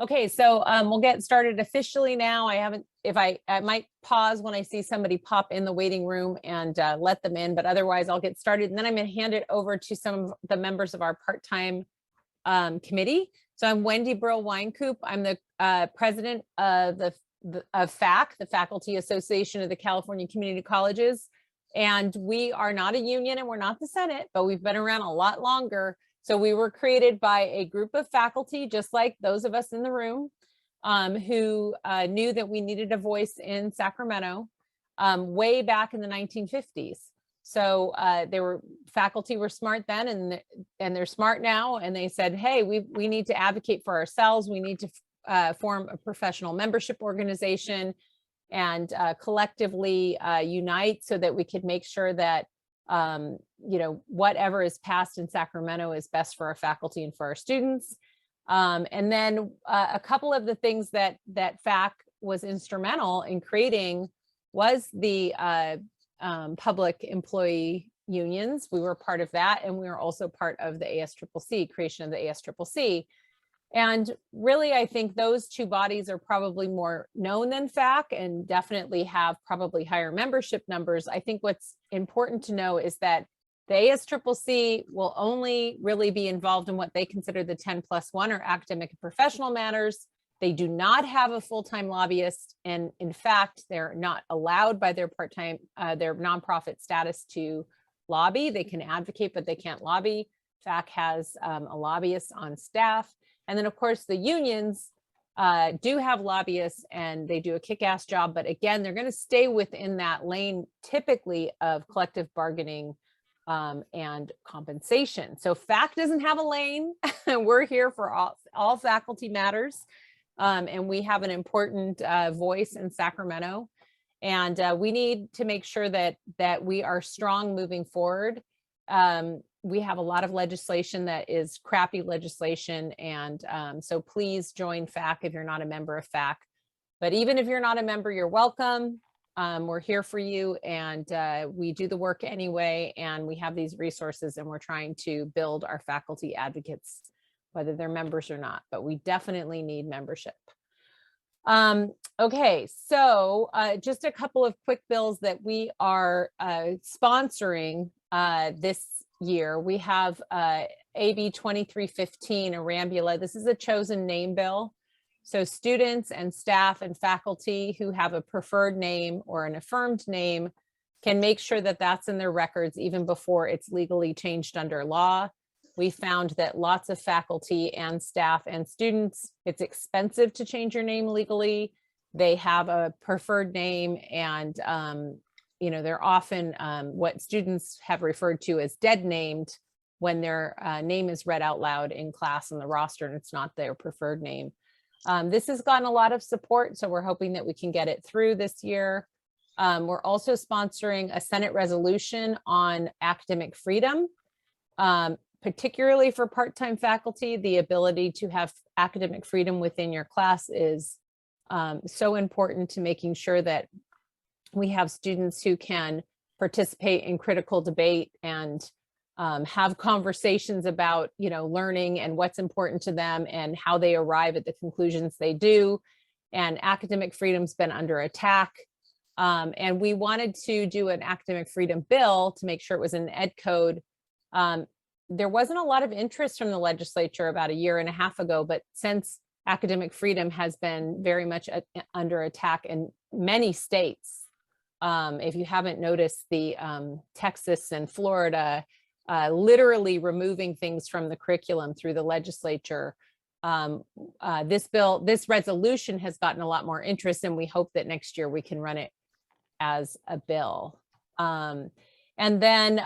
Okay, so we'll get started officially now. I might pause when I see somebody pop in the waiting room and let them in, but otherwise I'll get started. And then I'm going to hand it over to some of the members of our part-time committee. So I'm Wendy Brill-Wynkoop. I'm the president of FACC, the Faculty Association of the California Community Colleges. And we are not a union and we're not the Senate, but we've been around a lot longer. So we were created by a group of faculty, just like those of us in the room, who knew that we needed a voice in Sacramento way back in the 1950s. So faculty were smart then, and they're smart now. And they said, hey, we need to advocate for ourselves. We need to form a professional membership organization and collectively unite so that we could make sure that whatever is passed in Sacramento is best for our faculty and for our students. And then a couple of the things that FACC was instrumental in creating was the public employee unions. We were part of that, and we were also part of the ASCCC, creation of the ASCCC. And really, I think those two bodies are probably more known than FACC and definitely have probably higher membership numbers. I think what's important to know is that the ASCCC will only really be involved in what they consider the 10+1 or academic and professional matters. They do not have a full-time lobbyist. And in fact, they're not allowed by their part-time, their nonprofit status to lobby. They can advocate, but they can't lobby. FACC has a lobbyist on staff. And then, of course, the unions do have lobbyists and they do a kick-ass job. But again, they're going to stay within that lane typically of collective bargaining and compensation. So FACC doesn't have a lane. We're here for all faculty matters. And we have an important voice in Sacramento. And we need to make sure that we are strong moving forward. We have a lot of legislation that is crappy legislation. And so please join FACC if you're not a member of FACC. But even if you're not a member, you're welcome. We're here for you, and we do the work anyway. And we have these resources, and we're trying to build our faculty advocates, whether they're members or not, but we definitely need membership. Okay, so just a couple of quick bills that we are sponsoring this year. We have AB 2315, Arambula. This is a chosen name bill. So students and staff and faculty who have a preferred name or an affirmed name can make sure that that's in their records even before it's legally changed under law. We found that lots of faculty and staff and students, it's expensive to change your name legally. They have a preferred name, and they're often what students have referred to as dead named when their name is read out loud in class on the roster and it's not their preferred name. This has gotten a lot of support, so we're hoping that we can get it through this year. We're also sponsoring a Senate resolution on academic freedom, particularly for part-time faculty. The ability to have academic freedom within your class is so important to making sure that we have students who can participate in critical debate and have conversations about, learning and what's important to them and how they arrive at the conclusions they do. And academic freedom's been under attack. And we wanted to do an academic freedom bill to make sure it was in the ed code. There wasn't a lot of interest from the legislature about a year and a half ago, but since academic freedom has been very much under attack in many states, if you haven't noticed, the Texas and Florida literally removing things from the curriculum through the legislature. This resolution has gotten a lot more interest, and we hope that next year we can run it as a bill. And then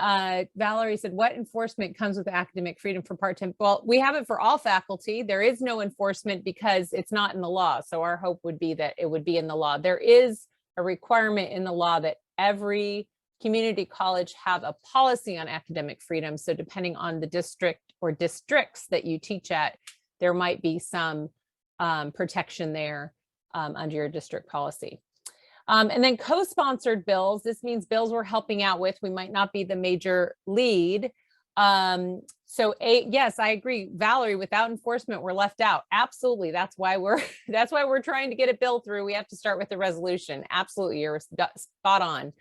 Valerie said, what enforcement comes with academic freedom for part-time? Well, we have it for all faculty. There is no enforcement because it's not in the law. So our hope would be that it would be in the law. There is a requirement in the law that every community college have a policy on academic freedom. So depending on the district or districts that you teach at, there might be some protection there under your district policy. And then co-sponsored bills. This means bills we're helping out with. We might not be the major lead, Yes, I agree, Valerie. Without enforcement, we're left out. Absolutely, that's why we're trying to get a bill through. We have to start with the resolution. Absolutely, you're spot on.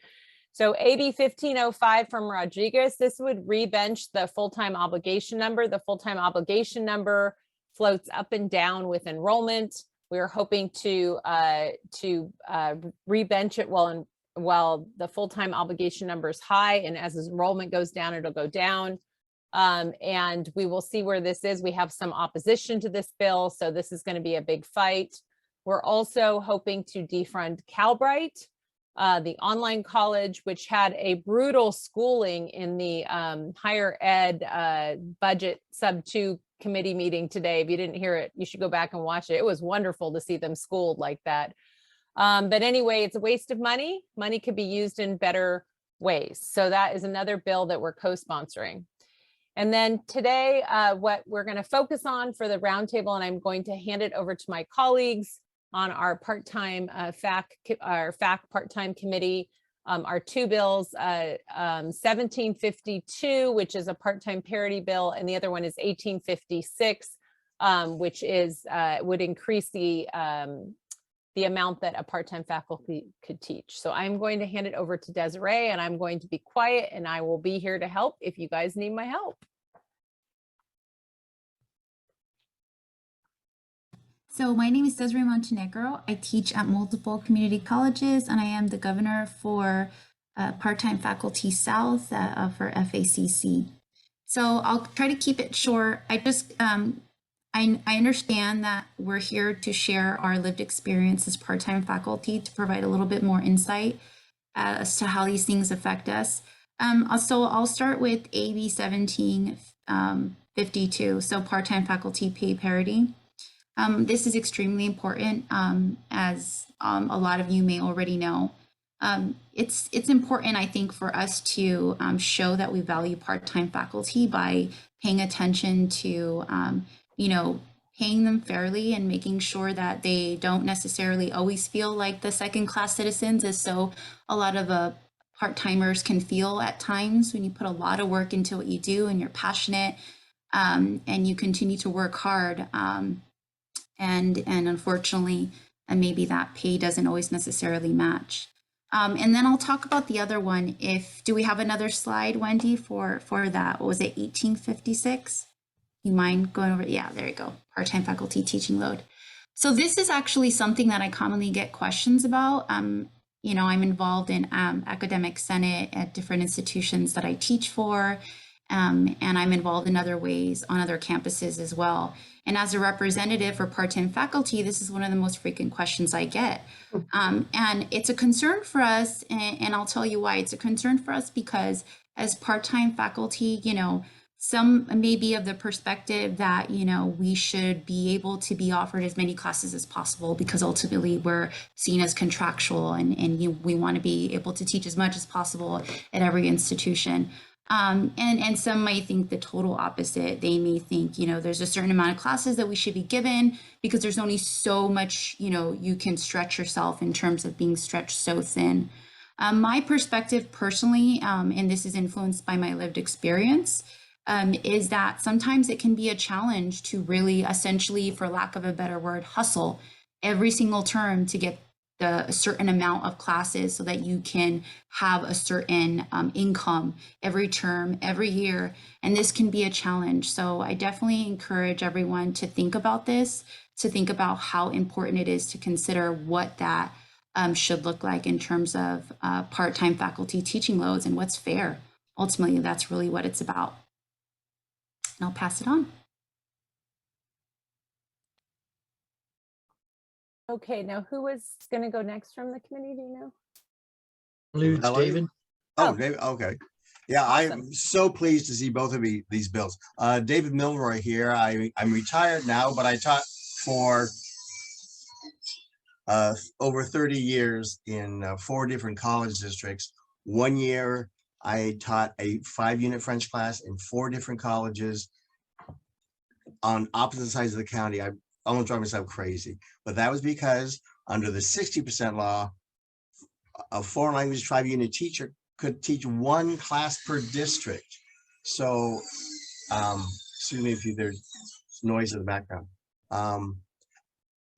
So AB 1505 from Rodriguez, this would rebench the full-time obligation number. The full-time obligation number floats up and down with enrollment. We are hoping to rebench it while the full-time obligation number is high, and as enrollment goes down, it'll go down. And we will see where this is. We have some opposition to this bill, so this is going to be a big fight. We're also hoping to defund Calbright, the online college, which had a brutal schooling in the higher ed budget sub 2 committee meeting today. If you didn't hear it, you should go back and watch it. It was wonderful to see them schooled like that. But anyway, it's a waste of money. Money could be used in better ways. So that is another bill that we're co-sponsoring. And then today, what we're going to focus on for the roundtable, and I'm going to hand it over to my colleagues on our part-time FACC part-time committee, are two bills, 1752, which is a part-time parity bill, and the other one is 1856, which is would increase the amount that a part-time faculty could teach. So I'm going to hand it over to Desiree, and I'm going to be quiet, and I will be here to help if you guys need my help. So my name is Desiree Montenegro. I teach at multiple community colleges, and I am the governor for Part-Time Faculty South for FACC. So I'll try to keep it short. I understand that we're here to share our lived experience as part-time faculty to provide a little bit more insight as to how these things affect us. So I'll start with AB 1752, so part-time faculty pay parity. This is extremely important, as a lot of you may already know. It's important, I think, for us to show that we value part-time faculty by paying attention to, paying them fairly and making sure that they don't necessarily always feel like the second-class citizens, as so a lot of part-timers can feel at times when you put a lot of work into what you do and you're passionate, and you continue to work hard. And unfortunately, maybe that pay doesn't always necessarily match. And then I'll talk about the other one. Do we have another slide, Wendy, for that? What was it, 1856? You mind going over? Yeah, there you go. Part-time faculty teaching load. So this is actually something that I commonly get questions about. I'm involved in academic senate at different institutions that I teach for. And I'm involved in other ways on other campuses as well. And as a representative for part-time faculty, this is one of the most frequent questions I get. And it's a concern for us, and I'll tell you why. It's a concern for us because as part-time faculty, some may be of the perspective that, we should be able to be offered as many classes as possible because ultimately we're seen as contractual and we want to be able to teach as much as possible at every institution. And some might think the total opposite. They may think, there's a certain amount of classes that we should be given because there's only so much, you can stretch yourself in terms of being stretched so thin. My perspective personally, and this is influenced by my lived experience, is that sometimes it can be a challenge to really essentially, for lack of a better word, hustle every single term to get a certain amount of classes so that you can have a certain income every term, every year. And this can be a challenge. So I definitely encourage everyone to think about this, to think about how important it is to consider what that should look like in terms of part-time faculty teaching loads and what's fair. Ultimately, that's really what it's about. And I'll pass it on. Okay, now who is going to go next from the committee? Do you know? David. Oh, David. Okay. Yeah, Awesome. I'm so pleased to see both of these bills. David Milroy here. I'm retired now, but I taught for over 30 years in 4 different college districts. 1 year, I taught a 5-unit French class in 4 different colleges on opposite sides of the county. I almost drive myself crazy, but that was because under the 60% law, a foreign language 5-unit teacher could teach 1 class per district. So, excuse me if there's noise in the background.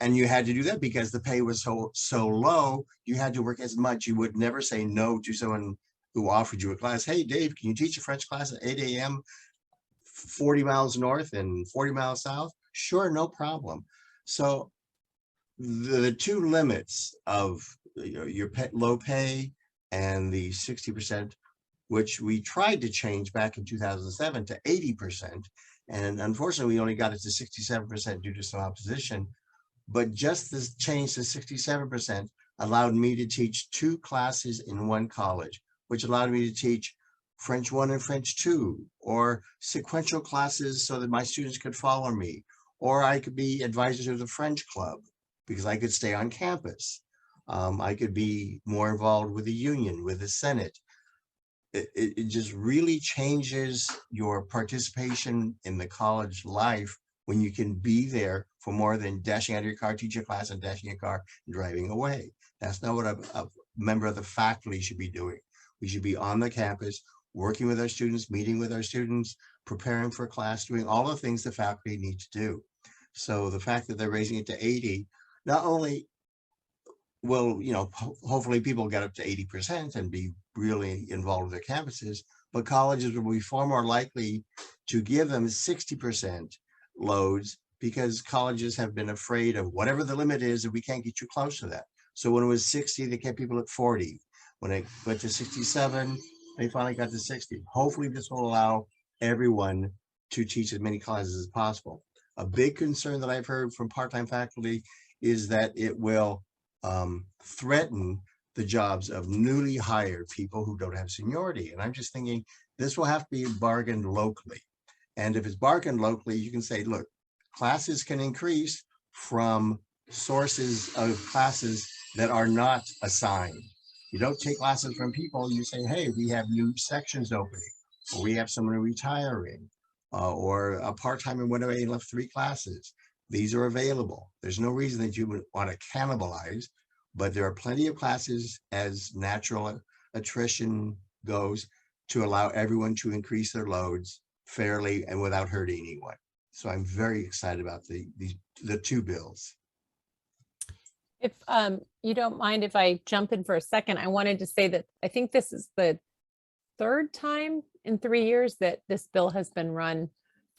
And you had to do that because the pay was so low, you had to work as much. You would never say no to someone who offered you a class. Hey, Dave, can you teach a French class at 8 a.m., 40 miles north and 40 miles south? Sure, no problem. So the two limits of your low pay and the 60%, which we tried to change back in 2007 to 80%. And unfortunately, we only got it to 67% due to some opposition. But just this change to 67% allowed me to teach 2 classes in one college, which allowed me to teach French 1 and French 2, or sequential classes so that my students could follow me, or I could be advisor to the French club because I could stay on campus. I could be more involved with the union, with the Senate. It just really changes your participation in the college life when you can be there for more than dashing out of your car, teach your class, and dashing your car and driving away. That's not what a member of the faculty should be doing. We should be on the campus, working with our students, meeting with our students, preparing for class, doing all the things the faculty need to do. So the fact that they're raising it to 80, not only will, hopefully people get up to 80% and be really involved with their campuses, but colleges will be far more likely to give them 60% loads because colleges have been afraid of whatever the limit is that we can't get you close to that. So when it was 60, they kept people at 40. When it went to 67, they finally got to 60. Hopefully this will allow everyone to teach as many classes as possible. A big concern that I've heard from part-time faculty is that it will threaten the jobs of newly hired people who don't have seniority. And I'm just thinking this will have to be bargained locally. And if it's bargained locally, you can say, look, classes can increase from sources of classes that are not assigned. You don't take classes from people, you say, hey, we have new sections opening, or we have someone retiring, or a part-timer went away and left 3 classes. These are available. There's no reason that you would want to cannibalize, but there are plenty of classes as natural attrition goes to allow everyone to increase their loads fairly and without hurting anyone. So I'm very excited about the 2 bills. If you don't mind if I jump in for a second, I wanted to say that I think this is the 3rd time in 3 years that this bill has been run.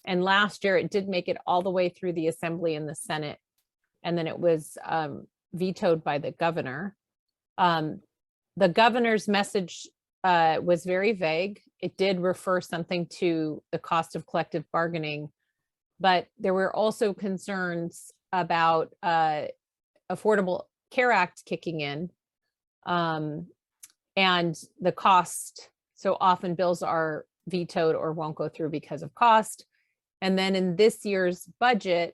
And last year it did make it all the way through the Assembly and the Senate. And then it was vetoed by the governor. The governor's message was very vague. It did refer something to the cost of collective bargaining, but there were also concerns about Affordable Care Act kicking in and the cost. So often bills are vetoed or won't go through because of cost. And then in this year's budget,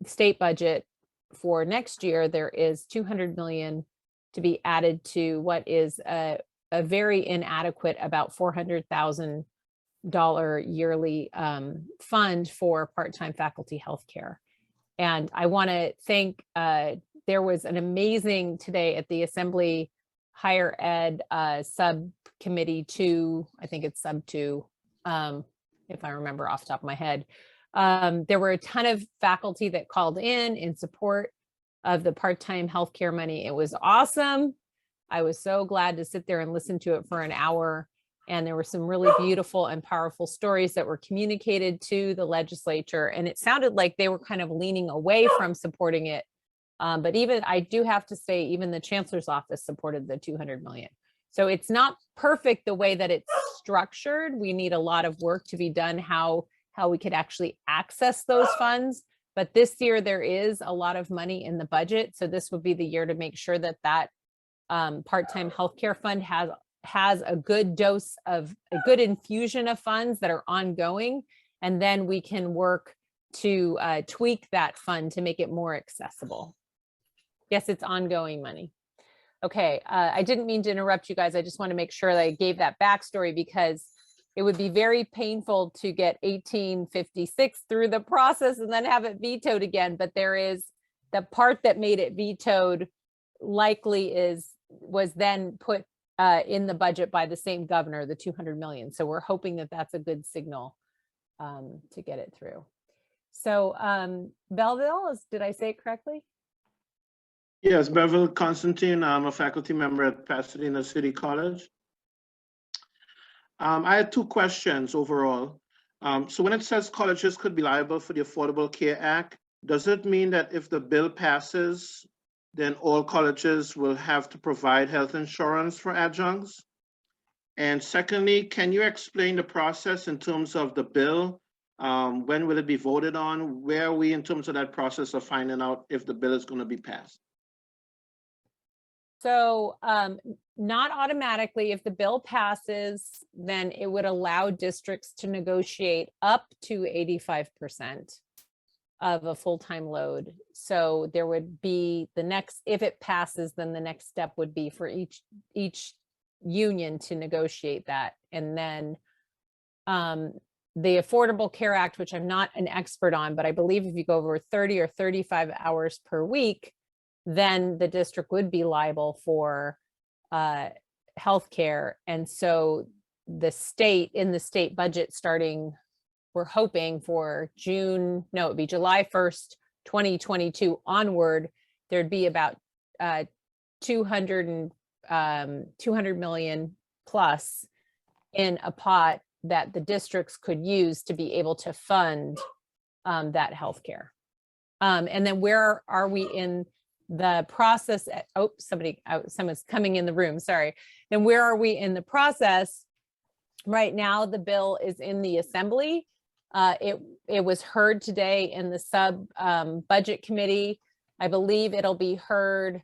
state budget for next year, there is $200 million to be added to what is a very inadequate, about $400,000 yearly fund for part-time faculty healthcare. And I want to thank, there was an amazing today at the Assembly Higher Ed Subcommittee 2, I think it's sub 2, if I remember off the top of my head. There were a ton of faculty that called in support of the part-time healthcare money. It was awesome. I was so glad to sit there and listen to it for an hour. And there were some really beautiful and powerful stories that were communicated to the legislature. And it sounded like they were kind of leaning away from supporting it. But even, I do have to say, even the chancellor's office supported the $200 million. So it's not perfect the way that it's structured. We need a lot of work to be done, how we could actually access those funds. But this year there is a lot of money in the budget. So this would be the year to make sure that that part-time healthcare fund has a good dose of a good infusion of funds that are ongoing. And then we can work to tweak that fund to make it more accessible. Yes, it's ongoing money. Okay, I didn't mean to interrupt you guys. I just want to make sure that I gave that backstory because it would be very painful to get 1856 through the process and then have it vetoed again. But there is the part that made it vetoed likely was then put in the budget by the same governor, the 200 million. So we're hoping that that's a good signal to get it through. So Belleville, did I say it correctly? Yes, Beverly Constantine. I'm a faculty member at Pasadena City College. I had 2 questions overall. So when it says colleges could be liable for the Affordable Care Act, does it mean that if the bill passes, then all colleges will have to provide health insurance for adjuncts? And secondly, can you explain the process in terms of the bill? When will it be voted on? Where are we in terms of that process of finding out if the bill is going to be passed? So not automatically. If the bill passes, then it would allow districts to negotiate up to 85% of a full-time load. So there would be the next, if it passes, then the next step would be for each union to negotiate that. And then the Affordable Care Act, which I'm not an expert on, but I believe if you go over 30 or 35 hours per week, then the district would be liable for healthcare. And so the state, in the state budget starting, we're hoping for it'd be July 1st, 2022 onward, there'd be about 200 million plus in a pot that the districts could use to be able to fund that healthcare. And then where are we in the process? Someone's coming in the room, sorry. Then where are we in the process? Right now, the bill is in the assembly. It was heard today in the sub budget committee. I believe it'll be heard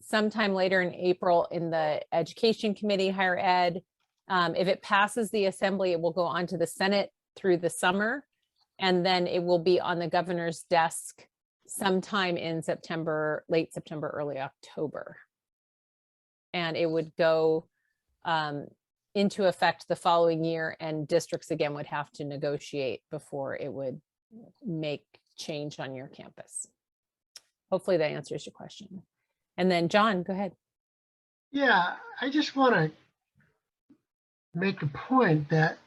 sometime later in April in the education committee, higher ed. If it passes the assembly, it will go on to the Senate through the summer, and then it will be on the governor's desk sometime in September, late September, early October. And it would go into effect the following year, and districts again would have to negotiate before it would make change on your campus. Hopefully that answers your question. And then John, go ahead. Yeah, I just want to make a point that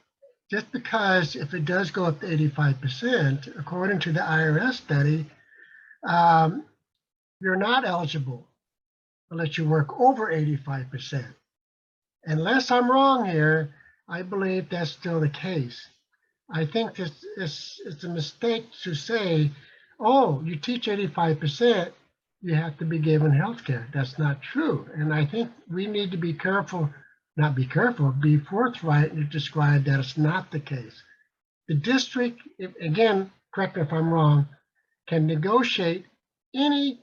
just because if it does go up to 85%, according to the IRS study, you're not eligible unless you work over 85%. Unless I'm wrong here, I believe that's still the case. I think it's a mistake to say, oh, you teach 85%, you have to be given health care. That's not true. And I think we need to be careful, not be careful, be forthright and describe that it's not the case. The district, again, correct me if I'm wrong, can negotiate any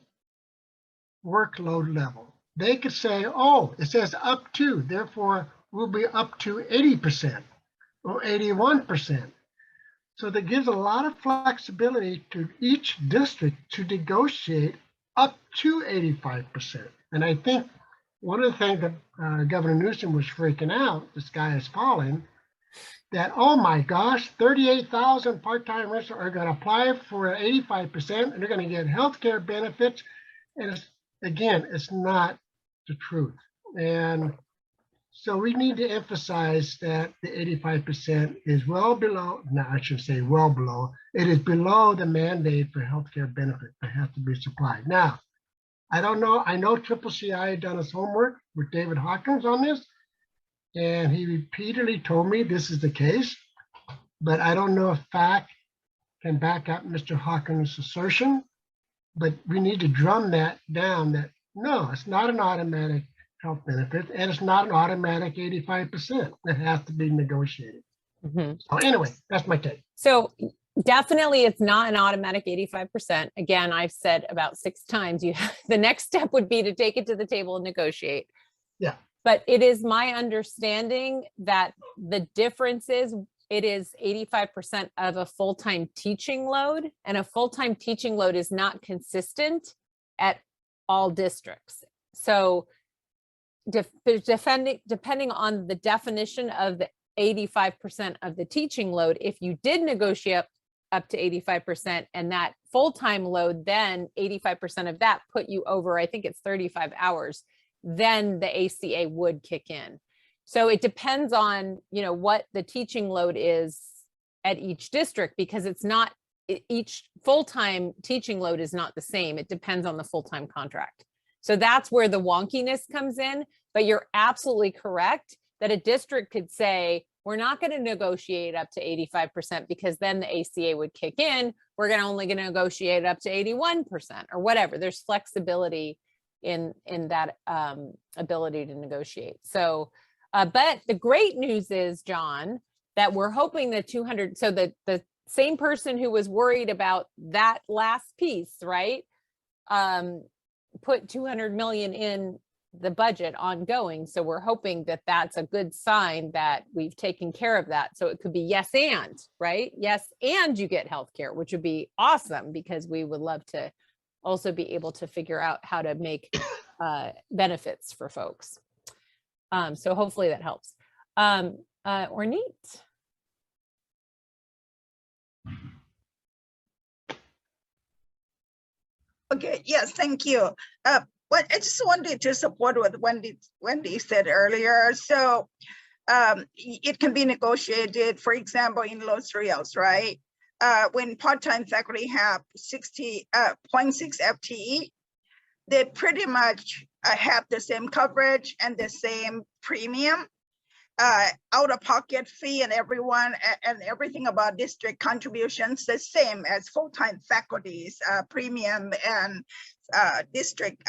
workload level. They could say, oh, it says up to, therefore we'll be up to 80% or 81%. So that gives a lot of flexibility to each district to negotiate up to 85%. And I think one of the things that Governor Newsom was freaking out, the sky is falling, that, oh my gosh, 38,000 part-time residents are going to apply for 85% and they're going to get health care benefits. And it's not the truth. And so we need to emphasize that the 85% is well below, no, I should say well below, it is below the mandate for healthcare benefit that has to be supplied. Now, I don't know, I know CCCI had done its homework with David Hawkins on this, and he repeatedly told me this is the case, but I don't know if FACCC can back up Mr. Hawkins' assertion, but we need to drum that down that no, it's not an automatic health benefit, and it's not an automatic 85%. It has to be negotiated. Mm-hmm. So anyway, that's my take. So definitely it's not an automatic 85%. Again, I've said about 6 times, the next step would be to take it to the table and negotiate. Yeah. But it is my understanding that the difference is it is 85% of a full-time teaching load, and a full-time teaching load is not consistent at all districts. So depending on the definition of the 85% of the teaching load, if you did negotiate up to 85% and that full-time load, then 85% of that put you over, I think it's 35 hours, then the ACA would kick in. So it depends on, what the teaching load is at each district, because it's not, each full-time teaching load is not the same. It depends on the full-time contract. So that's where the wonkiness comes in, but you're absolutely correct that a district could say, we're not going to negotiate up to 85% because then the ACA would kick in. We're only going to negotiate up to 81% or whatever. There's flexibility in that ability to negotiate. So, but the great news is, John, that we're hoping that 200, so the same person who was worried about that last piece, right? Put 200 million in the budget ongoing. So we're hoping that that's a good sign that we've taken care of that. So it could be yes and, right? Yes, and you get healthcare, which would be awesome, because we would love to also be able to figure out how to make benefits for folks. So hopefully that helps. Ornette. Okay, yes, thank you. But I just wanted to support what Wendy said earlier. So it can be negotiated, for example, in Los Rios, right? When part-time faculty have 60.6 FTE, they pretty much have the same coverage and the same premium. Out-of-pocket fee and everything about district contributions the same as full-time faculty's premium and district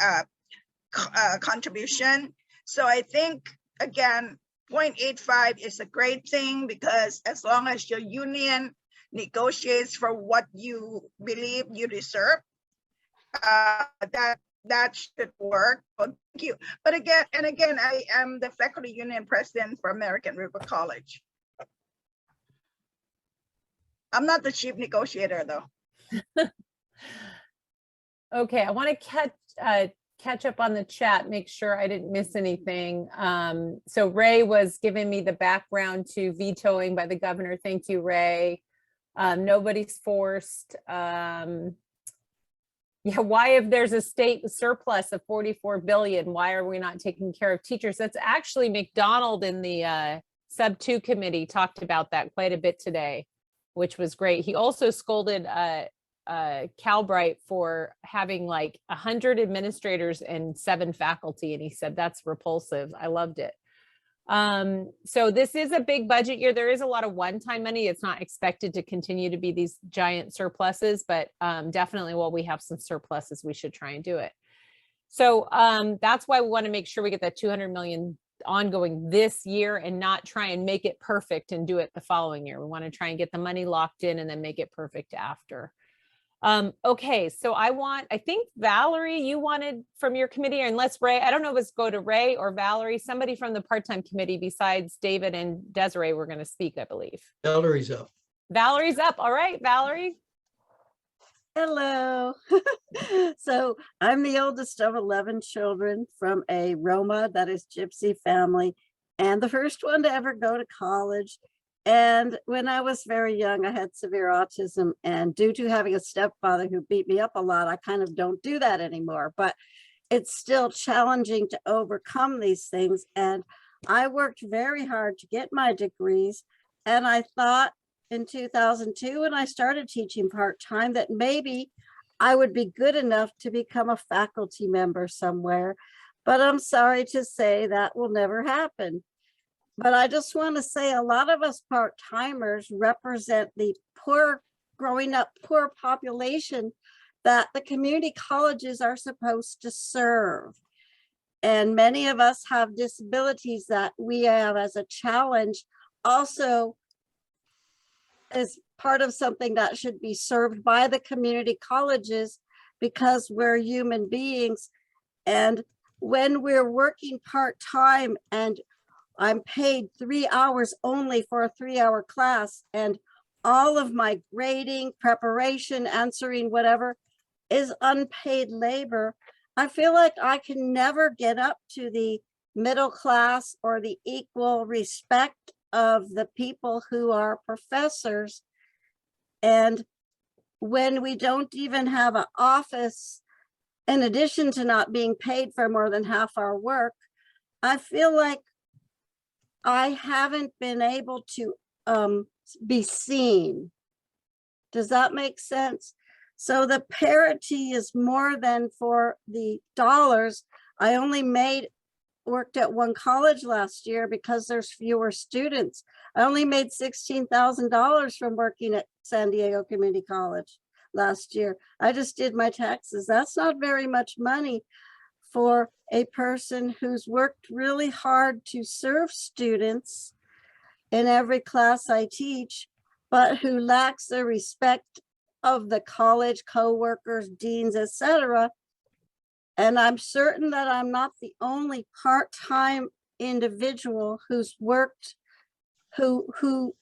contribution. So I think, again, 0.85 is a great thing, because as long as your union negotiates for what you believe you deserve, that should work. Thank you. But again, I am the faculty union president for American River College. I'm not the chief negotiator, though. Okay, I want to catch up on the chat, make sure I didn't miss anything. So Ray was giving me the background to vetoing by the governor. Thank you, Ray. Nobody's forced. Yeah, why, if there's a state surplus of 44 billion, why are we not taking care of teachers? That's actually McDonald in the sub 2 committee talked about that quite a bit today, which was great. He also scolded Calbright for having like 100 administrators and 7 faculty. And he said, that's repulsive. I loved it. So this is a big budget year. There is a lot of one-time money. It's not expected to continue to be these giant surpluses, but definitely while we have some surpluses, we should try and do it. So that's why we want to make sure we get that 200 million ongoing this year and not try and make it perfect and do it the following year. We want to try and get the money locked in and then make it perfect after. Okay, so I think Valerie, you wanted from your committee, unless Ray, I don't know if it's go to Ray or Valerie, somebody from the part-time committee besides David and Desiree were going to speak, I believe. Valerie's up. Valerie's up. All right, Valerie. Hello. So I'm the oldest of 11 children from a Roma, that is Gypsy family, and the first one to ever go to college. And when I was very young, I had severe autism, and due to having a stepfather who beat me up a lot, I kind of don't do that anymore, but it's still challenging to overcome these things. And I worked very hard to get my degrees. And I thought in 2002, when I started teaching part-time, that maybe I would be good enough to become a faculty member somewhere, but I'm sorry to say that will never happen. But I just want to say a lot of us part-timers represent the poor, growing up poor population that the community colleges are supposed to serve. And many of us have disabilities that we have as a challenge also as part of something that should be served by the community colleges, because we're human beings. And when we're working part-time and I'm paid 3 hours only for a 3-hour class, and all of my grading, preparation, answering, whatever is unpaid labor, I feel like I can never get up to the middle class or the equal respect of the people who are professors. And when we don't even have an office in addition to not being paid for more than half our work, I feel like I haven't been able to be seen. Does that make sense? So the parity is more than for the dollars. I only worked at one college last year because there's fewer students. I only made $16,000 from working at San Diego Community College last year. I just did my taxes. That's not very much money for a person who's worked really hard to serve students in every class I teach, but who lacks the respect of the college co-workers, deans, etc. And I'm certain that I'm not the only part-time individual who's worked, who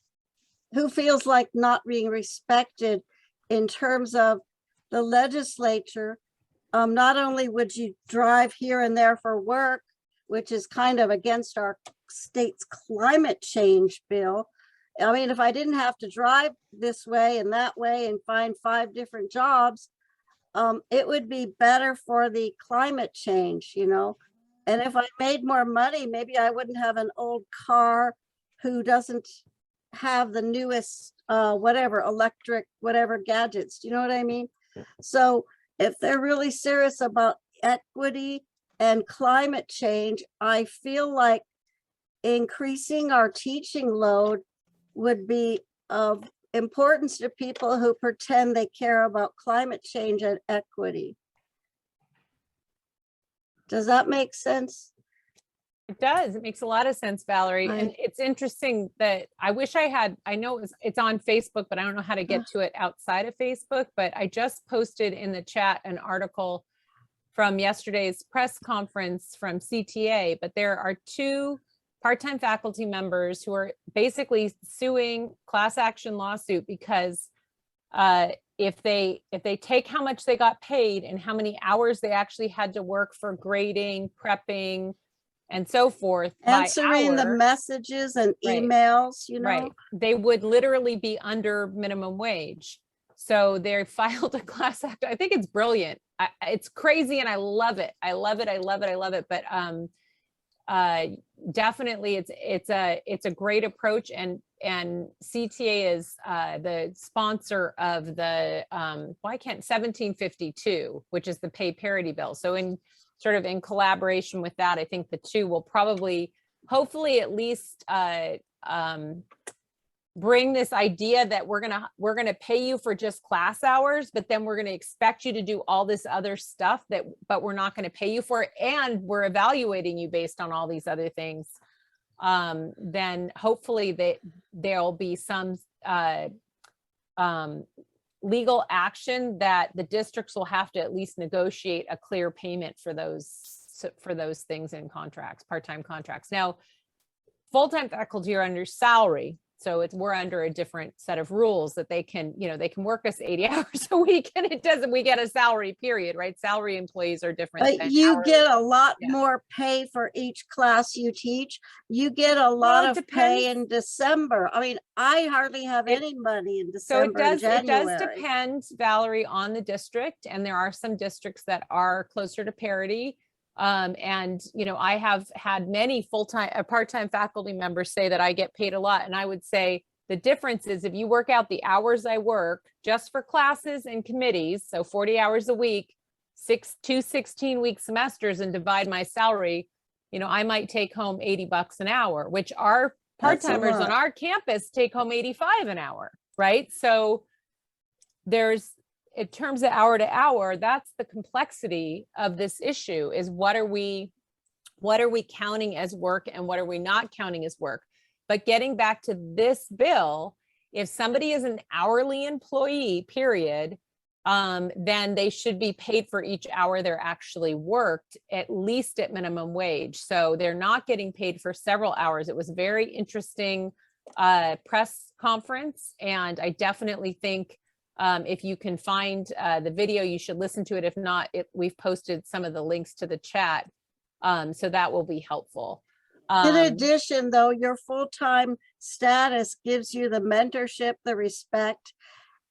feels like not being respected in terms of the legislature. Not only would you drive here and there for work, which is kind of against our state's climate change bill. I mean, if I didn't have to drive this way and that way and find 5 different jobs, it would be better for the climate change, you know. And if I made more money, maybe I wouldn't have an old car who doesn't have the newest, whatever, electric, whatever gadgets. Do you know what I mean? So if they're really serious about equity and climate change, I feel like increasing our teaching load would be of importance to people who pretend they care about climate change and equity. Does that make sense? It does. It makes a lot of sense, Valerie. And it's interesting that I wish I had, I know it's on Facebook, but I don't know how to get to it outside of Facebook. But I just posted in the chat an article from yesterday's press conference from CTA, but there are 2 part-time faculty members who are basically suing class action lawsuit because if they take how much they got paid and how many hours they actually had to work for grading, prepping, and so forth, answering by the hour, messages and right, emails, you know, right, they would literally be under minimum wage. So they filed a class act. I think it's brilliant. It's crazy and I love it. I love it. I love it. I love it. But definitely it's a great approach, and CTA is the sponsor of the 1752, which is the pay parity bill. So in collaboration with that, I think the 2 will probably, hopefully at least bring this idea that we're gonna pay you for just class hours, but then we're gonna expect you to do all this other stuff but we're not gonna pay you for it, and we're evaluating you based on all these other things. Then hopefully there'll be some legal action that the districts will have to at least negotiate a clear payment for those things in contracts, part-time contracts. Now, full-time faculty are under salary. So we're under a different set of rules that they can work us 80 hours a week and we get a salary period, right? Salary employees are different. But you get a lot more pay for each class you teach. You get a lot of pay in December. I mean, I hardly have any money in December. So it does depend, Valerie, on the district. And there are some districts that are closer to parity. And, I have had many part-time faculty members say that I get paid a lot. And I would say the difference is if you work out the hours I work just for classes and committees, so 40 hours a week, 2 16-week semesters, and divide my salary, I might take home $80 an hour, which our part-timers on our campus take home $85 an hour, right? So in terms of hour to hour, that's the complexity of this issue, is what are we counting as work and what are we not counting as work? But getting back to this bill, if somebody is an hourly employee, period, then they should be paid for each hour they're actually worked, at least at minimum wage. So they're not getting paid for several hours. It was a very interesting press conference, and I definitely think if you can find the video, you should listen to it. If not, we've posted some of the links to the chat. So that will be helpful. In addition, though, your full-time status gives you the mentorship, the respect,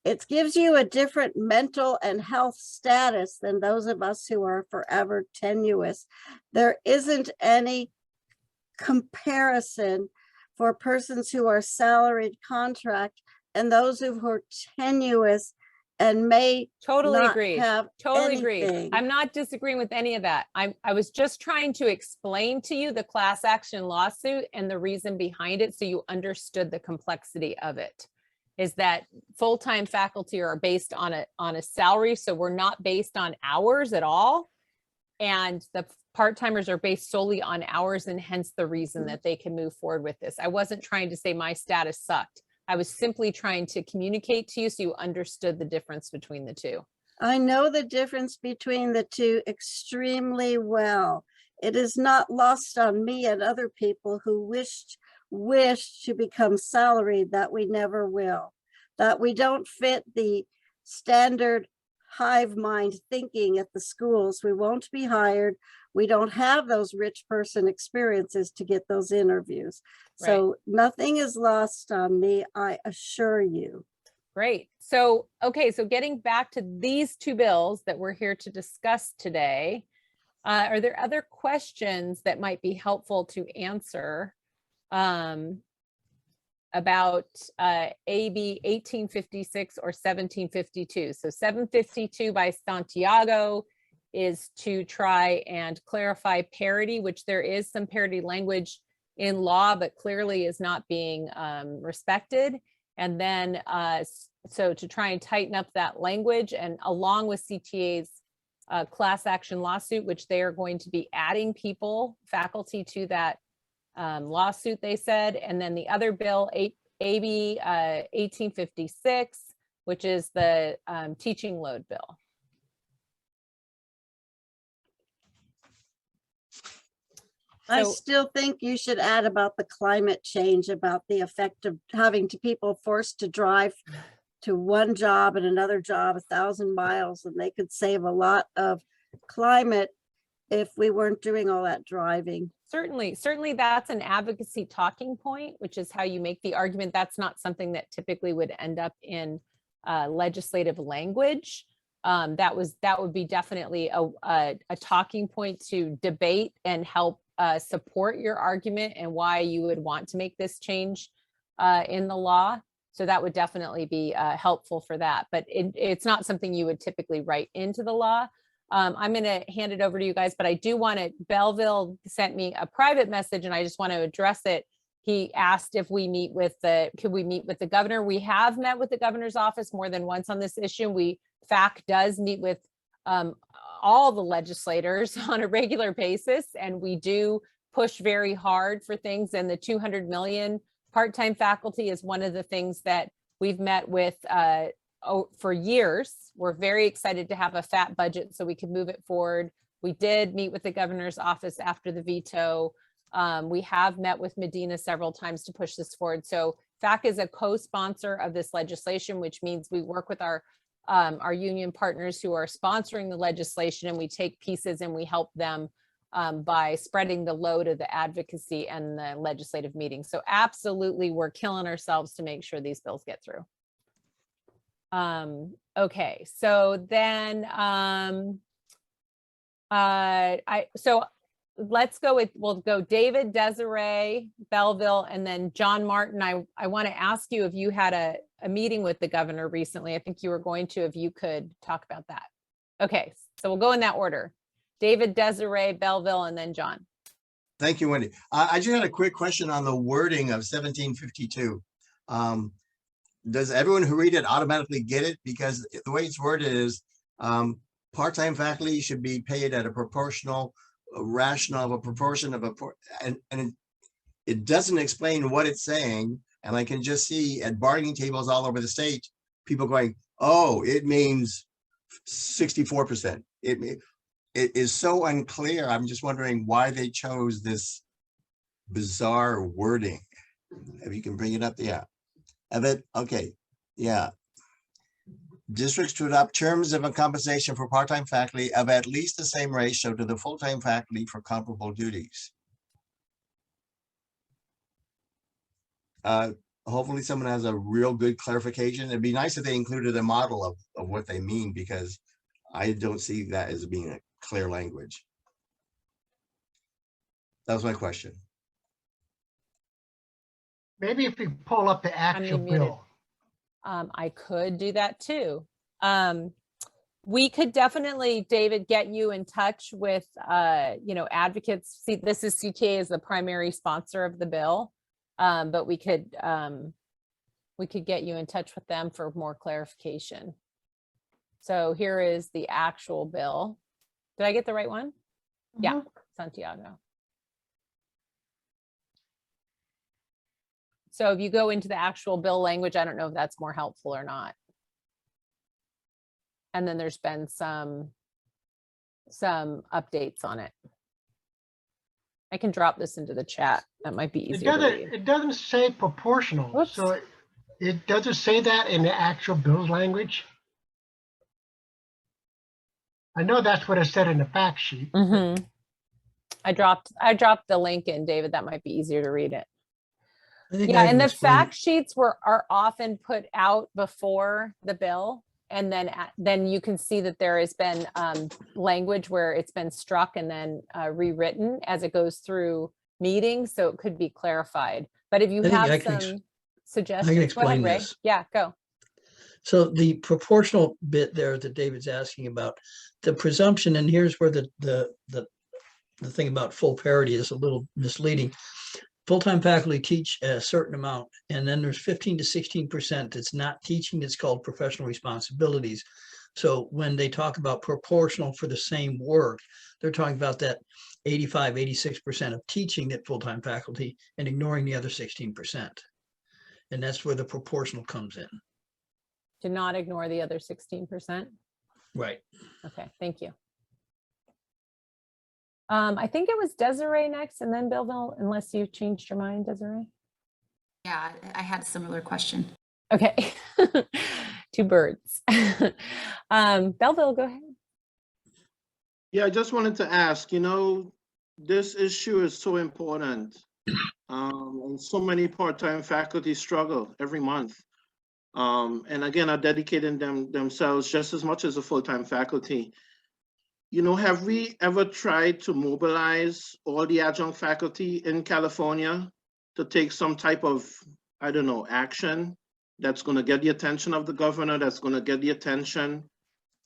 It gives you a different mental and health status than those of us who are forever tenuous. There isn't any comparison for persons who are salaried contract and those who are tenuous and may Totally not agreed. have Totally agreed. anything. I'm not disagreeing with any of that. I was just trying to explain to you the class action lawsuit and the reason behind it, so you understood the complexity of it. Is that full-time faculty are based on a salary, so we're not based on hours at all. And the part-timers are based solely on hours, and hence the reason that they can move forward with this. I wasn't trying to say my status sucked. I was simply trying to communicate to you so you understood the difference between the two. I know the difference between the two extremely well. It is not lost on me and other people who wish to become salaried that we never will, that we don't fit the standard hive mind thinking at the schools. We won't be hired. We don't have those rich person experiences to get those interviews. So nothing is lost on me, I assure you. Great. So, okay, so getting back to these two bills that we're here to discuss today, are there other questions that might be helpful to answer about AB 1856 or 1752? So 752 by Santiago is to try and clarify parity, which there is some parity language in law, but clearly is not being respected. And then, so to try and tighten up that language, and along with CTA's class action lawsuit, which they are going to be adding people, faculty to that lawsuit, they said. And then the other bill, AB 1856, which is the teaching load bill. I So- still think you should add about the climate change, about the effect of having people forced to drive to one job and another job 1,000 miles, and they could save a lot of climate if we weren't doing all that driving. Certainly that's an advocacy talking point, which is how you make the argument. That's not something that typically would end up in legislative language. That would be definitely a talking point to debate and help support your argument and why you would want to make this change in the law. So that would definitely be helpful for that, but it's not something you would typically write into the law. I'm going to hand it over to you guys, but I do want to, Belleville sent me a private message and I just want to address it. He asked if we meet with could we meet with the governor? We have met with the governor's office more than once on this issue. FACC does meet with all the legislators on a regular basis, and we do push very hard for things. And the 200 million part-time faculty is one of the things that we've met with for years. We're very excited to have a fat budget so we can move it forward. We did meet with the governor's office after the veto. We have met with Medina several times to push this forward. So FACC is a co-sponsor of this legislation, which means we work with our union partners who are sponsoring the legislation, and we take pieces and we help them by spreading the load of the advocacy and the legislative meetings. So absolutely, we're killing ourselves to make sure these bills get through. Okay, so then so let's go with, we'll go David, Desiree, Belleville, and then John Martin. I want to ask you if you had a meeting with the governor recently. I think you were going to, if you could talk about that. Okay, so we'll go in that order. David, Desiree, Belleville, and then John. Thank you, Wendy. I just had a quick question on the wording of 1752. Does everyone who read it automatically get it? Because the way it's worded is part-time faculty should be paid at a proportional, rational of a proportion of and it doesn't explain what it's saying. And I can just see at bargaining tables all over the state, people going, oh, it means 64%. It is so unclear. I'm just wondering why they chose this bizarre wording. If you can bring it up, yeah. Okay, yeah. Districts to adopt terms of a compensation for part-time faculty of at least the same ratio to the full-time faculty for comparable duties. hopefully someone has a real good clarification. It'd be nice if they included a model of what they mean, because I don't see that as being a clear language. That was my question. Maybe if we pull up the actual unmuted. bill. I could do that too. We could definitely, David, get you in touch with, advocates. See, this is CTA is the primary sponsor of the bill, but we could get you in touch with them for more clarification. So here is the actual bill. Did I get the right one? Yeah, Santiago. So if you go into the actual bill language, I don't know if that's more helpful or not. And then there's been some updates on it. I can drop this into the chat. That might be easier to read. It doesn't say proportional. Whoops. So it doesn't say that in the actual bill language. I know that's what it said in the fact sheet. Mm-hmm. I dropped the link in, David. That might be easier to read it. Yeah, and the fact sheets are often put out before the bill, and then you can see that there has been language where it's been struck and then rewritten as it goes through meetings, so it could be clarified. But if you have some suggestions, I can explain go ahead, Ray. this. Yeah, go. So the proportional bit there that David's asking about, the presumption, and here's where the thing about full parity is a little misleading. Full-time faculty teach a certain amount, and then there's 15 to 16% that's not teaching. It's called professional responsibilities. So when they talk about proportional for the same work, they're talking about that 85, 86% of teaching that full-time faculty and ignoring the other 16%. And that's where the proportional comes in. Do not ignore the other 16%. Right. Okay, thank you. I think it was Desiree next, and then Belleville, unless you changed your mind, Desiree. Yeah, I had a similar question. Okay, two birds. Belleville, go ahead. Yeah, I just wanted to ask, this issue is so important. And so many part-time faculty struggle every month. And again, are dedicating themselves just as much as the full-time faculty. Have we ever tried to mobilize all the adjunct faculty in California to take some type of, action that's going to get the attention of the governor, that's going to get the attention?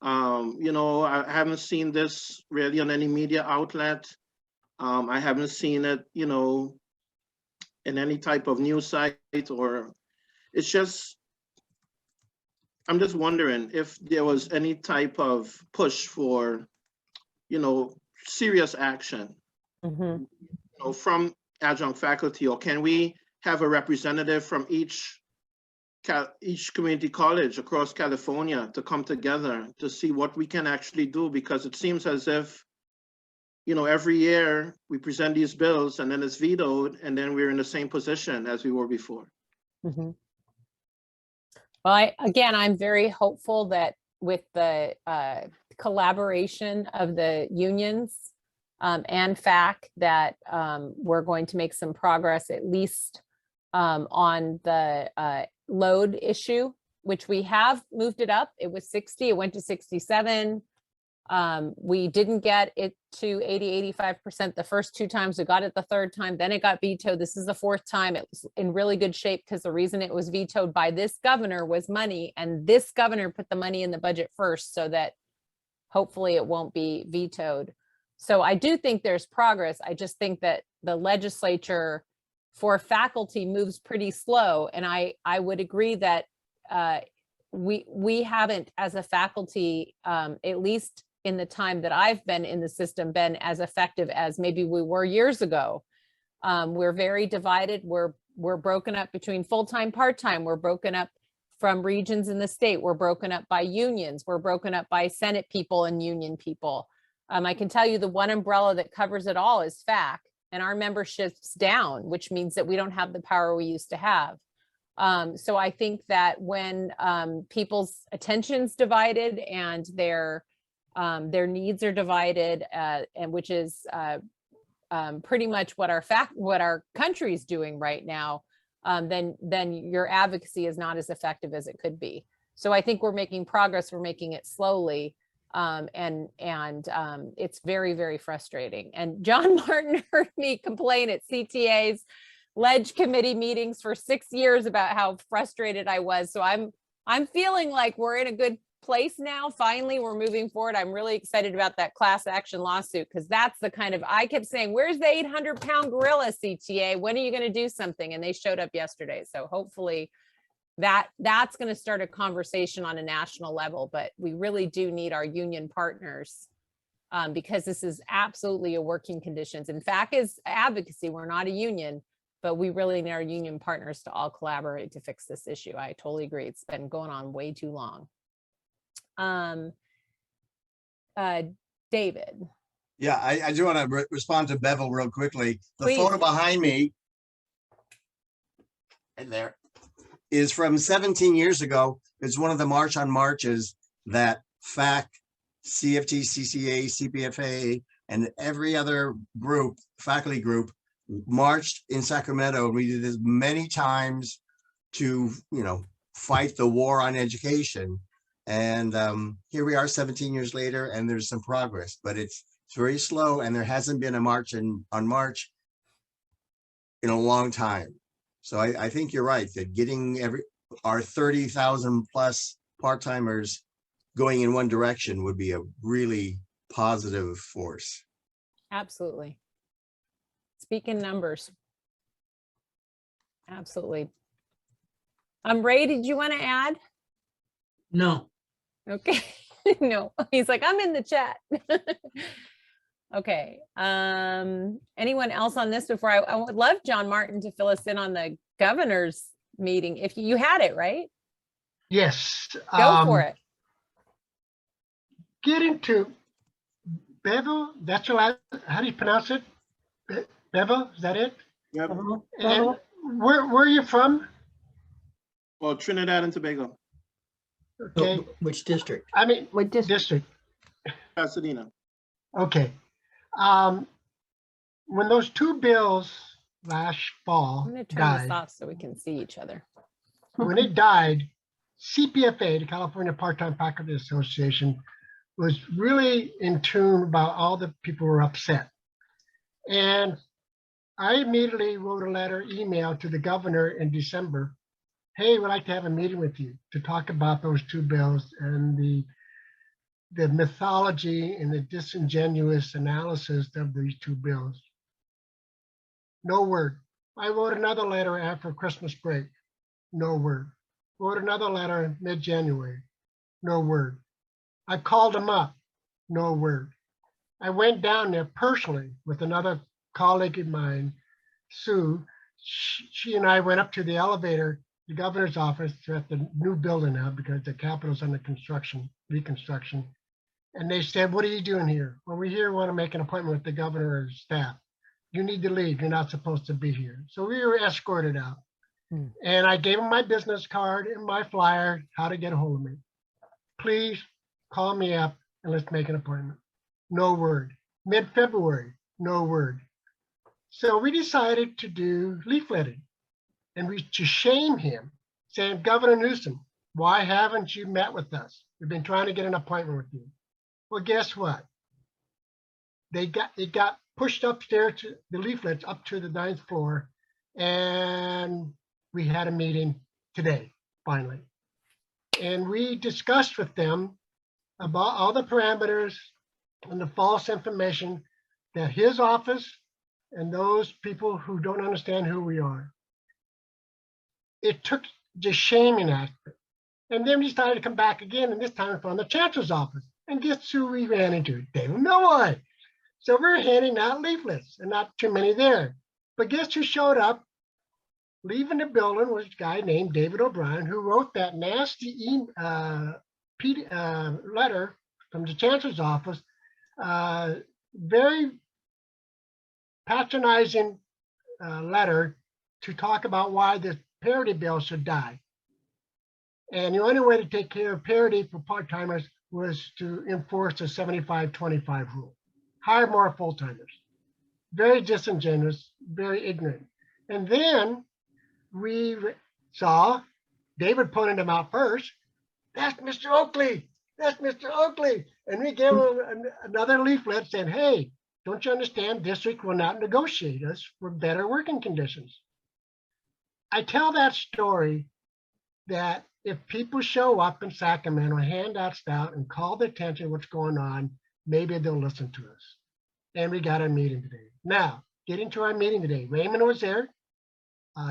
I haven't seen this really on any media outlet. I haven't seen it, in any type of news site, or it's just, I'm just wondering if there was any type of push for serious action from adjunct faculty, or can we have a representative from each community college across California to come together to see what we can actually do? Because it seems as if, every year we present these bills and then it's vetoed, and then we're in the same position as we were before. Well, I'm very hopeful that with the collaboration of the unions and FACC that we're going to make some progress, at least on the load issue, which we have moved it up. It was 60, it went to 67. We didn't get it to 80, 85% the first two times. We got it the third time, then it got vetoed. This is the fourth time. It was in really good shape because the reason it was vetoed by this governor was money, and this governor put the money in the budget first so that hopefully it won't be vetoed. So I do think there's progress. I just think that the legislature for faculty moves pretty slow. And I would agree that we haven't, as a faculty, at least in the time that I've been in the system, been as effective as maybe we were years ago. We're very divided. We're broken up between full-time, part-time. We're broken up from regions in the state. We're broken up by unions. We're broken up by Senate people and union people. I can tell you the one umbrella that covers it all is FACC, and our membership's down, which means that we don't have the power we used to have. So I think that when people's attention's divided and their needs are divided, and which is pretty much what our country is doing right now, then your advocacy is not as effective as it could be. So I think we're making progress. We're making it slowly. And it's very, very frustrating. And John Martin heard me complain at CTA's Ledge Committee meetings for 6 years about how frustrated I was. So I'm feeling like we're in a good place now. Finally, we're moving forward. I'm really excited about that class action lawsuit, because that's the kind of, I kept saying, where's the 800-pound gorilla, CTA? When are you going to do something? And they showed up yesterday. So hopefully that's going to start a conversation on a national level, but we really do need our union partners, because this is absolutely a working conditions. In fact, is advocacy. We're not a union, but we really need our union partners to all collaborate to fix this issue. I totally agree. It's been going on way too long. David. Yeah, I do want to respond to Bevel real quickly. The Please. photo behind me, and there, is from 17 years ago. It's one of the March on Marches that FACC, CFT, CCA, CPFA, and every other group, faculty group, marched in Sacramento. We did this many times to, fight the war on education. And here we are 17 years later, and there's some progress, but it's very slow, and there hasn't been a march on March in a long time. So I think you're right that getting our 30,000 plus part-timers going in one direction would be a really positive force. Absolutely. Speak in numbers. Absolutely. Ray, did you want to add? No. Okay. No, he's like, I'm in the chat. Okay. Anyone else on this before I would love John Martin to fill us in on the governor's meeting. If you had it, right? Yes. Go for it. Getting to Bevel, that's your last, how do you pronounce it? Bevel, is that it? Yep. And where are you from? Well, Trinidad and Tobago, Okay. Which district? I mean, What district. Pasadena. Okay. When those two bills last fall I'm going to turn this died, off so we can see each other. when it died, CPFA, the California Part-Time Faculty Association, was really in tune about all the people who were upset. And I immediately wrote a letter, email to the governor in December. Hey, we'd like to have a meeting with you to talk about those two bills and the mythology and the disingenuous analysis of these two bills. No word. I wrote another letter after Christmas break. No word. Wrote another letter mid-January. No word. I called him up. No word. I went down there personally with another colleague of mine, Sue. She and I went up to the elevator, the governor's office. They're at the new building now because the Capitol's under reconstruction. And they said, what are you doing here? Well, we're here, want to make an appointment with the governor's staff. You need to leave. You're not supposed to be here. So we were escorted out. And I gave him my business card and my flyer, how to get a hold of me. Please call me up and let's make an appointment. No word. Mid-February, no word. So we decided to do leafletting, and to shame him, saying, Governor Newsom, why haven't you met with us? We've been trying to get an appointment with you. Well, guess what? It got pushed upstairs to the leaflets up to the 9th floor, and we had a meeting today, finally. And we discussed with them about all the parameters and the false information that his office and those people who don't understand who we are. It took the shaming aspect. And then we decided to come back again, and this time from the chancellor's office. And guess who we ran into? David Milroy. So we're handing out leaflets, and not too many there. But guess who showed up? Leaving the building was a guy named David O'Brien, who wrote that nasty letter from the chancellor's office, very patronizing letter to talk about why the parity bill should die. And the only way to take care of parity for part-timers was to enforce the 75-25 rule. Hire more full-timers. Very disingenuous, very ignorant. And then we saw, David pointed him out first. That's Mr. Oakley. That's Mr. Oakley. And we gave him another leaflet saying, hey, don't you understand? District will not negotiate us for better working conditions. I tell that story that if people show up in Sacramento, handouts out, and call the attention to what's going on, maybe they'll listen to us. And we got a meeting today. Now, getting to our meeting today, Raymond was there.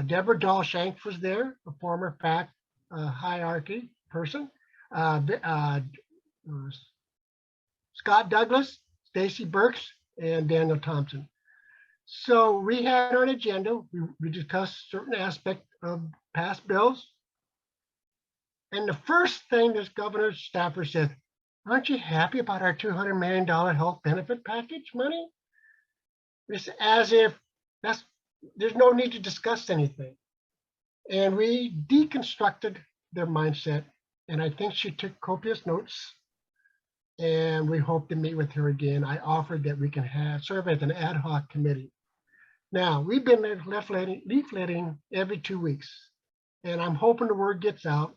Deborah Dahlshank was there, a former FACT hierarchy person. Scott Douglas, Stacy Burks, and Daniel Thompson. So we had our agenda. We discussed certain aspects of past bills. And the first thing this governor's staffer said, aren't you happy about our $200 million health benefit package money? It's as if there's no need to discuss anything. And we deconstructed their mindset. And I think she took copious notes. And we hope to meet with her again. I offered that we can serve as an ad hoc committee. Now, we've been leafletting every 2 weeks. And I'm hoping the word gets out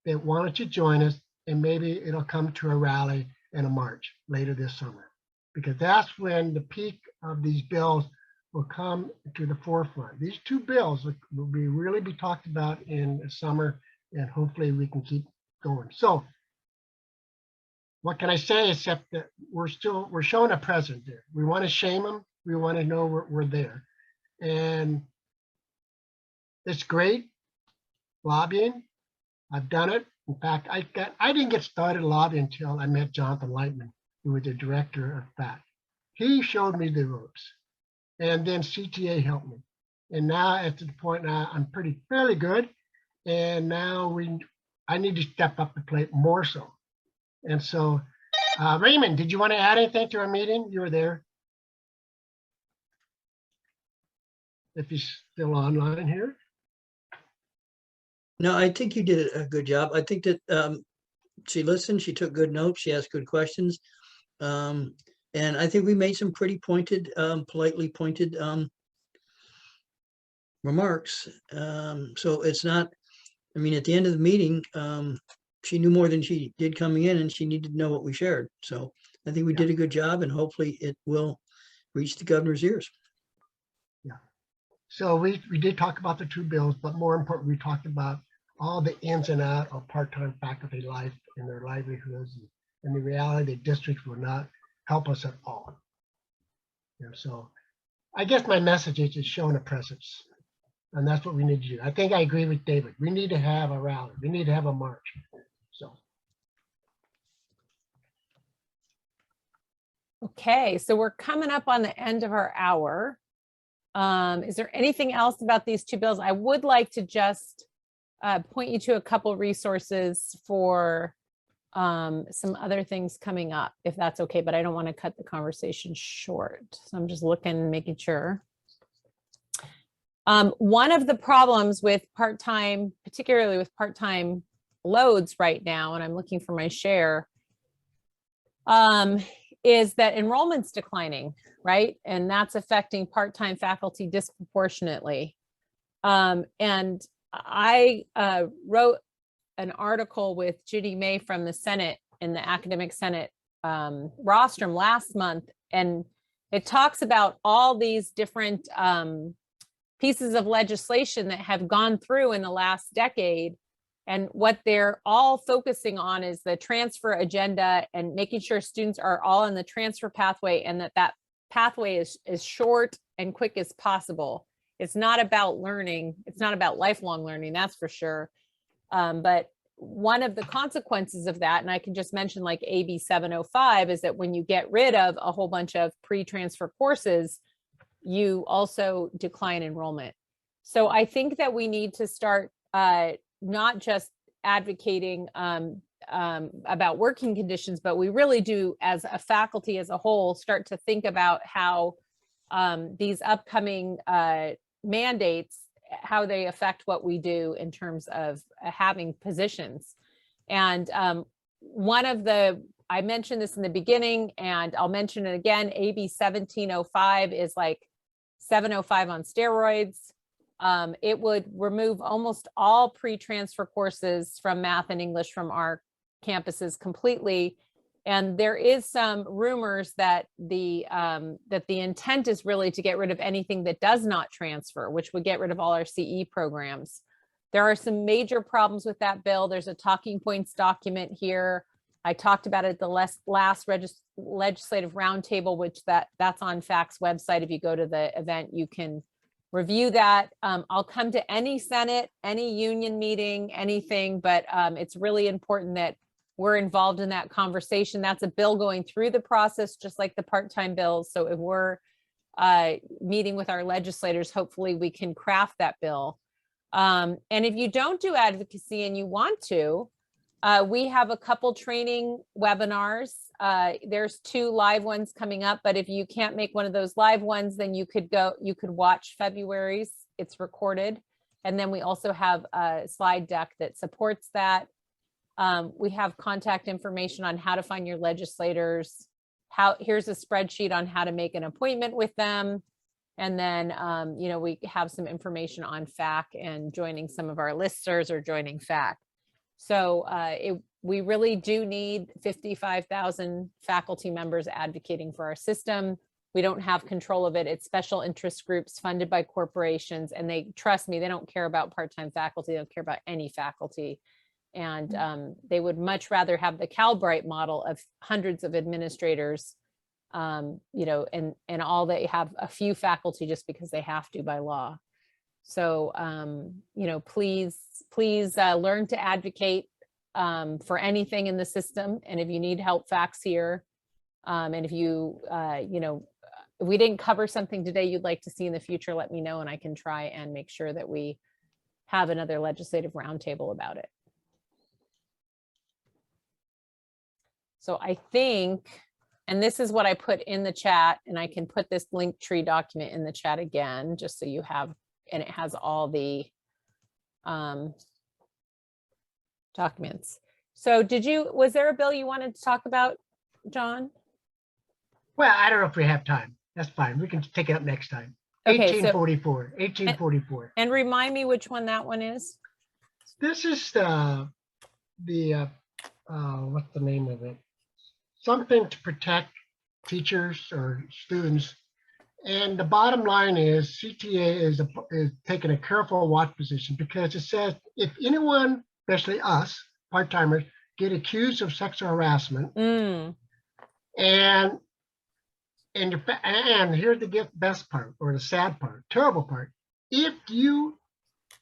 that why don't you join us, and maybe it'll come to a rally and a march later this summer, because that's when the peak of these bills will come to the forefront. These two bills will really be talked about in the summer, and hopefully we can keep going. So what can I say except that we're showing a presence there. We want to shame them. We want to know we're there. And it's great lobbying. I've done it. In fact, I didn't get started lobbying until I met Jonathan Lightman, who was the director of FACT. He showed me the ropes, and then CTA helped me. And now at the point now, I'm fairly good. And now I need to step up the plate more so. And so, Raymond, did you want to add anything to our meeting? You were there. If he's still online here. No, I think you did a good job. I think that she listened, she took good notes, she asked good questions. And I think we made some pretty pointed, politely pointed remarks. So it's not, I mean, at the end of the meeting, she knew more than she did coming in, and she needed to know what we shared. So I think we did a good job, and hopefully it will reach the governor's ears. Yeah. So we did talk about the two bills, but more importantly, we talked about all the ins and outs of part-time faculty life and their livelihoods, and the reality that districts will not help us at all. And so I guess my message is just showing a presence, and that's what we need to do. I think I agree with David. We need to have a rally. We need to have a march. So. Okay, so we're coming up on the end of our hour. Is there anything else about these two bills? I would like to just point you to a couple resources for some other things coming up, if that's okay, but I don't want to cut the conversation short. So I'm just looking, making sure. One of the problems with part-time, particularly with part-time loads right now, and I'm looking for my share, is that enrollment's declining, right? And that's affecting part-time faculty disproportionately. And I wrote an article with Judy May from the Senate in the Academic Senate rostrum last month, and it talks about all these different pieces of legislation that have gone through in the last decade. And what they're all focusing on is the transfer agenda and making sure students are all in the transfer pathway, and that pathway is as short and quick as possible. It's not about learning. It's not about lifelong learning, that's for sure. But one of the consequences of that, and I can just mention like AB 705, is that when you get rid of a whole bunch of pre-transfer courses, you also decline enrollment. So I think that we need to start not just advocating about working conditions, but we really do, as a faculty as a whole, start to think about how these upcoming mandates, how they affect what we do in terms of having positions. And one of the, I mentioned this in the beginning, and I'll mention it again, AB 1705 is like 705 on steroids. It would remove almost all pre-transfer courses from math and English from our campuses completely. And there is some rumors that the intent is really to get rid of anything that does not transfer, which would get rid of all our CE programs. There are some major problems with that bill. There's a talking points document here. I talked about it at the last legislative roundtable, which that's on FACC's website. If you go to the event, you can review that. I'll come to any Senate, any union meeting, anything, but it's really important that we're involved in that conversation. That's a bill going through the process, just like the part-time bills. So if we're meeting with our legislators, hopefully we can craft that bill. And if you don't do advocacy and you want to, we have a couple training webinars. There's 2 live ones coming up, but if you can't make one of those live ones, then you could watch February's, it's recorded. And then we also have a slide deck that supports that. We have contact information on how to find your legislators. Here's a spreadsheet on how to make an appointment with them. And then, we have some information on FACC and joining some of our listservs or joining FACC. So we really do need 55,000 faculty members advocating for our system. We don't have control of it. It's special interest groups funded by corporations, and trust me, they don't care about part-time faculty. They don't care about any faculty. And they would much rather have the Calbright model of hundreds of administrators, and all they have a few faculty just because they have to by law. So, please learn to advocate for anything in the system. And if you need help, FACC's here. And if you, if we didn't cover something today you'd like to see in the future, let me know and I can try and make sure that we have another legislative roundtable about it. So I think, and this is what I put in the chat, and I can put this Linktree document in the chat again, just so you have, and it has all the documents. So was there a bill you wanted to talk about, John? Well, I don't know if we have time. That's fine. We can take it up next time. Okay, 1844. And remind me which one that one is. This is what's the name of it? Something to protect teachers or students. And the bottom line is CTA is taking a careful watch position, because it says if anyone, especially us part-timers, get accused of sexual harassment, and here's the best part, or the sad part, terrible part, if you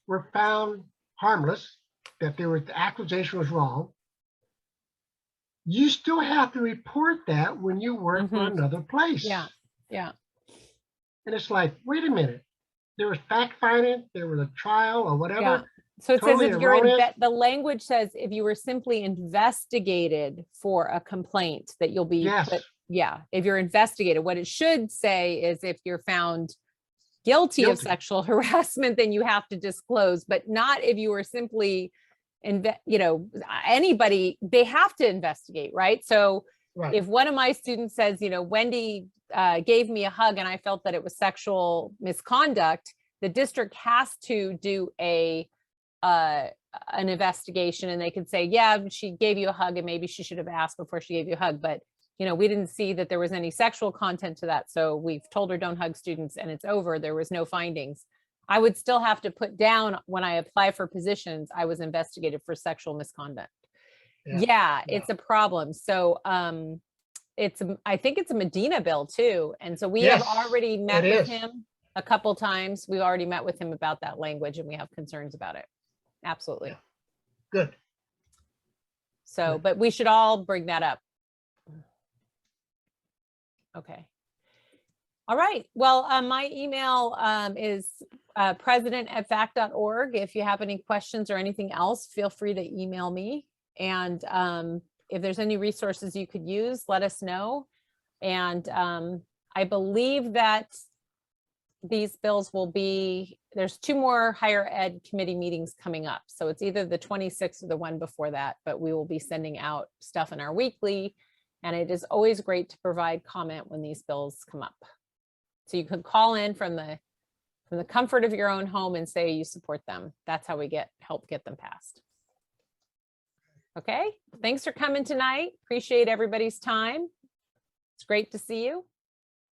were found harmless, that the accusation was wrong, you still have to report that when you work for another place. Yeah. And it's like, wait a minute, there was fact finding, there was a trial or whatever. Yeah. So it totally says if you're erroneous. the language says if you were simply investigated for a complaint that you'll be, if you're investigated. What it should say is if you're found guilty of sexual harassment, then you have to disclose, but not if you were simply, anybody, they have to investigate, right? So if one of my students says, Wendy gave me a hug and I felt that it was sexual misconduct, the district has to do an investigation, and they could say, yeah, she gave you a hug and maybe she should have asked before she gave you a hug, but we didn't see that there was any sexual content to that, so we've told her don't hug students and it's over. There was no findings. I would still have to put down when I apply for positions, I was investigated for sexual misconduct. Yeah. It's a problem. So I think it's a Medina bill too. And so we have already met with him a couple times. We've already met with him about that language and we have concerns about it. Absolutely. Good. So, but we should all bring that up. Okay. All right. Well, my email is president@facc.org. If you have any questions or anything else, feel free to email me. And if there's any resources you could use, let us know. And I believe that these bills will be, there's 2 more higher ed committee meetings coming up. So it's either the 26th or the one before that, but we will be sending out stuff in our weekly. And it is always great to provide comment when these bills come up. So you could call in from the from the comfort of your own home and say you support them. That's how we help get them passed. Okay, thanks for coming tonight. Appreciate everybody's time. It's great to see you.